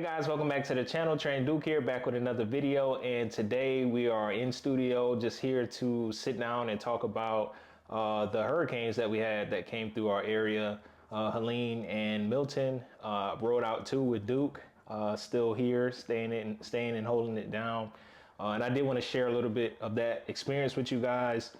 Hey guys, welcome back to the channel. Trey and Duke here, back with another video, and today we are in studio just here to sit down and talk about the hurricanes that we had that came through our area. Helene and Milton rode out too with Duke, still here, staying and holding it down. And I did want to share a little bit of that experience with you guys,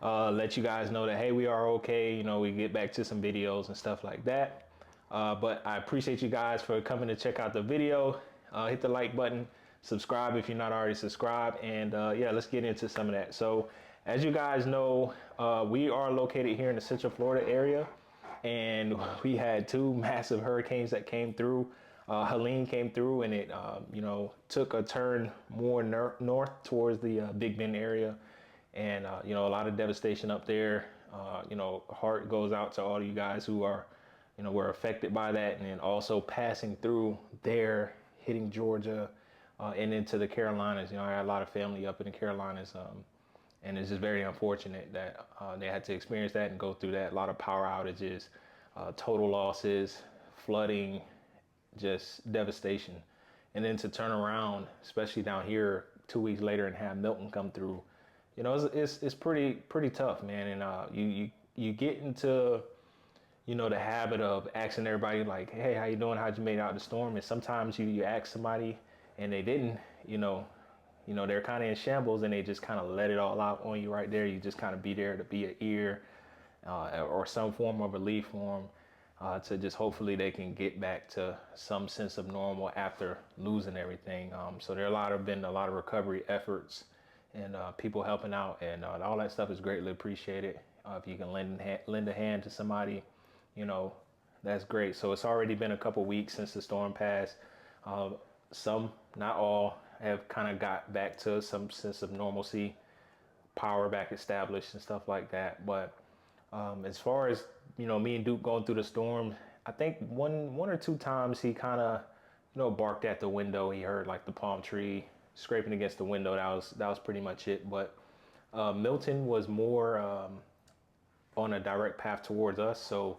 let you guys know that hey, we are okay. You know, we get back to some videos and stuff like that. But I appreciate you guys for coming to check out the video. Hit the like button, subscribe if you're not already subscribed, and yeah, let's get into some of that. So as you guys know, we are located here in the Central Florida area, and we had two massive hurricanes that came through. Helene came through, and it you know, took a turn more north towards the Big Bend area, and you know, a lot of devastation up there. You know, heart goes out to all of you guys who are, you know, were affected by that, and then also passing through there, hitting Georgia and into the Carolinas. You know, I had a lot of family up in the Carolinas, and it's just very unfortunate that they had to experience that and go through that. A lot of power outages, total losses, flooding, just devastation. And then to turn around, especially down here 2 weeks later, and have Milton come through, you know, it's pretty tough, man. And you get into, you know, the habit of asking everybody like, hey, how you doing? How'd you make it out of the storm? And sometimes you ask somebody and they didn't, you know, they're kind of in shambles, and they just kind of let it all out on you right there. You just kind of be there to be an ear or some form of relief for them, to just hopefully they can get back to some sense of normal after losing everything. So there been a lot of recovery efforts, and people helping out, and all that stuff is greatly appreciated. If you can lend a hand to somebody, you know, that's great. So it's already been a couple weeks since the storm passed. Some, not all, have kind of got back to some sense of normalcy, power back established and stuff like that. But as far as, you know, me and Duke going through the storm, I think one or two times he kind of, you know, barked at the window. He heard like the palm tree scraping against the window. That was pretty much it. But Milton was more on a direct path towards us. So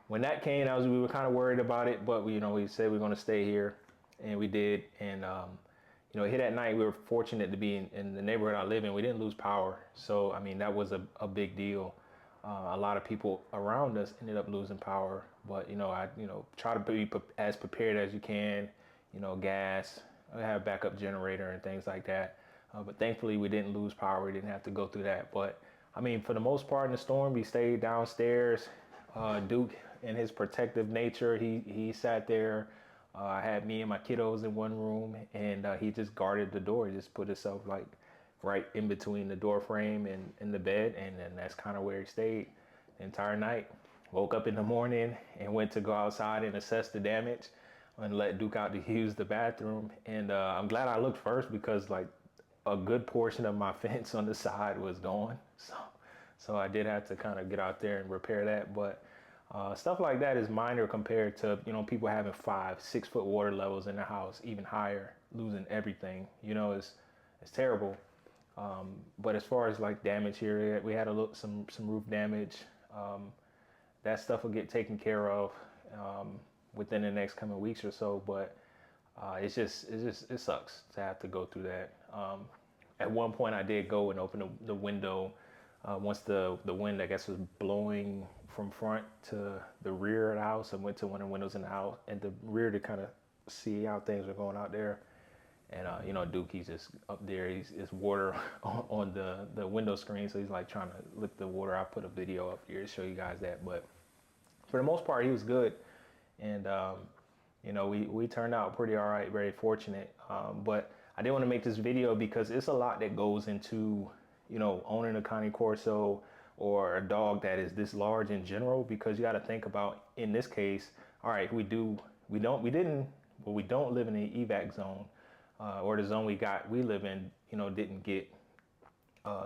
when that came, we were kind of worried about it, but we said we're going to stay here, and we did. And you know, hit at night. We were fortunate to be in the neighborhood I live in. We didn't lose power, so I mean, that was a big deal. A lot of people around us ended up losing power, but you know, I try to be as prepared as you can. You know, gas, I have a backup generator and things like that. But thankfully, we didn't lose power. We didn't have to go through that. But I mean, for the most part in the storm, we stayed downstairs. Duke, in his protective nature, he sat there. I had me and my kiddos in one room, and he just guarded the door. He just put himself like right in between the door frame and the bed, and then that's kind of where he stayed the entire night. Woke up in the morning and went to go outside and assess the damage and let Duke out to use the bathroom. And I'm glad I looked first, because like a good portion of my fence on the side was gone. So I did have to kind of get out there and repair that. But stuff like that is minor compared to, you know, people having 5-6 foot water levels in the house, even higher, losing everything. You know, it's terrible. But as far as like damage here, we had some roof damage. That stuff will get taken care of within the next coming weeks or so. But it sucks to have to go through that. At one point, I did go and open the window. Once the wind, I guess, was blowing from front to the rear of the house, I went to one of the windows in the house and the rear to kind of see how things are going out there. And you know, Duke, he's just up there. It's water on the window screen, so he's like trying to lick the water. I put a video up here to show you guys that. But for the most part, he was good, and you know, we turned out pretty all right. Very fortunate. But I did want to make this video because it's a lot that goes into, you know, owning a Cane Corso or a dog that is this large in general, because you got to think about, in this case, all right, we don't live in the evac zone, or the zone we live in, you know, didn't get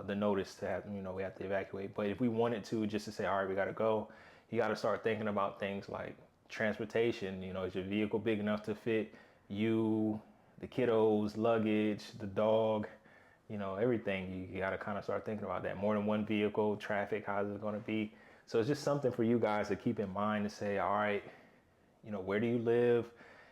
the notice to have, you know, we have to evacuate. But if we wanted to, just to say, all right, we got to go, you got to start thinking about things like transportation. You know, is your vehicle big enough to fit you, the kiddos, luggage, the dog? You know, everything. You got to kind of start thinking about that. More than one vehicle, traffic, how's it going to be? So it's just something for you guys to keep in mind, to say, all right, you know, where do you live?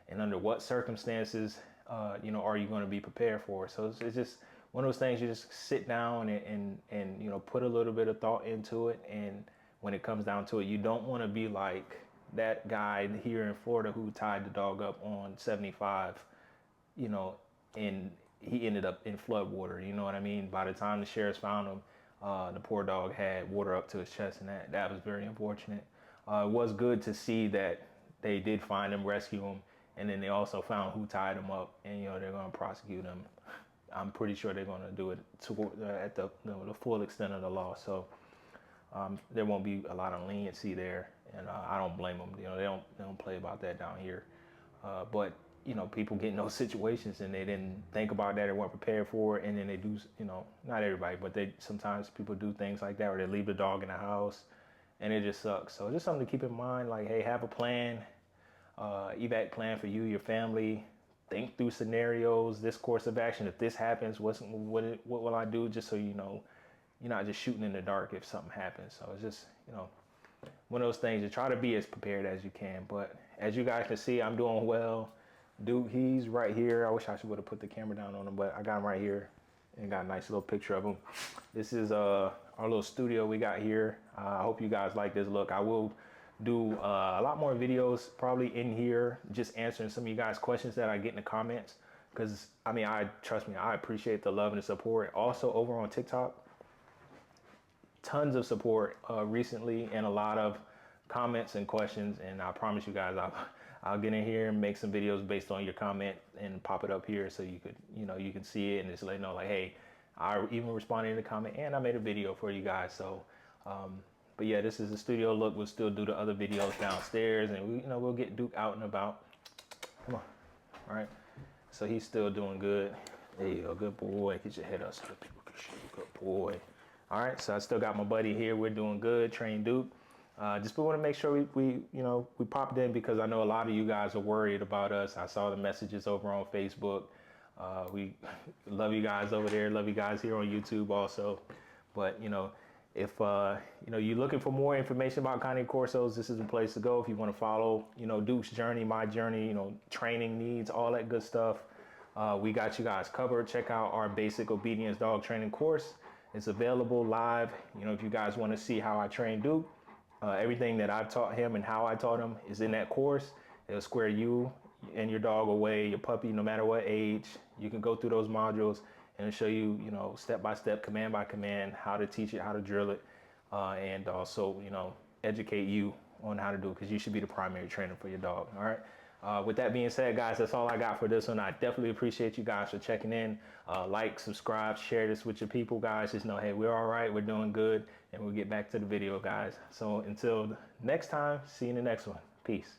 and under what circumstances, are you going to be prepared for? So it's just one of those things you just sit down and put a little bit of thought into it. And when it comes down to it, you don't want to be like that guy here in Florida who tied the dog up on 75, and he ended up in flood water. You know what I mean? By the time the sheriffs found him, the poor dog had water up to his chest, and that was very unfortunate. It was good to see that they did find him, rescue him, and then they also found who tied him up, and they're going to prosecute him. I'm pretty sure they're going to do it at the full extent of the law. So there won't be a lot of leniency there, and I don't blame them. They don't play about that down here. But people get in those situations and they didn't think about that or weren't prepared for it, and then they do. Not everybody, but sometimes people do things like that, or they leave the dog in the house, and it just sucks. So just something to keep in mind. Like, hey, have a plan, evac plan for you, your family. Think through scenarios, this course of action. If this happens, what will I do? Just so you're not just shooting in the dark if something happens. So it's just, one of those things. You try to be as prepared as you can. But as you guys can see, I'm doing well. Duke, he's right here. I wish I would have put the camera down on him, but I got him right here and got a nice little picture of him. This is our little studio we got here. I hope you guys like this look. I will do a lot more videos probably in here, just answering some of you guys' questions that I get in the comments. Because trust me, I appreciate the love and the support. Also over on TikTok, tons of support recently, and a lot of comments and questions. And I promise you guys, I'll get in here and make some videos based on your comment and pop it up here so you could, you can see it and just let you know, like, hey, I even responded in the comment and I made a video for you guys. So, but yeah, this is the studio look. We'll still do the other videos downstairs, and we'll get Duke out and about. Come on, all right. So he's still doing good. There you go, good boy. Get your head up so the people can see you. Good boy. All right, so I still got my buddy here. We're doing good, Train Duke. Just we want to make sure we popped in because I know a lot of you guys are worried about us. I saw the messages over on Facebook. We love you guys over there. Love you guys here on YouTube also. But if you're looking for more information about Cane Corsos, this is the place to go. If you want to follow Duke's journey, my journey, training needs, all that good stuff, we got you guys covered. Check out our basic obedience dog training course. It's available live. If you guys want to see how I train Duke, everything that I've taught him and how I taught him is in that course. It'll square you and your dog away, your puppy, no matter what age. You can go through those modules and show you, step by step, command by command, how to teach it, how to drill it, and also, educate you on how to do it, because you should be the primary trainer for your dog. All right. With that being said, guys, that's all I got for this one. I definitely appreciate you guys for checking in. Like, subscribe, share this with your people, guys. Just know, hey, we're all right. We're doing good. And we'll get back to the video, guys. So until next time, see you in the next one. Peace.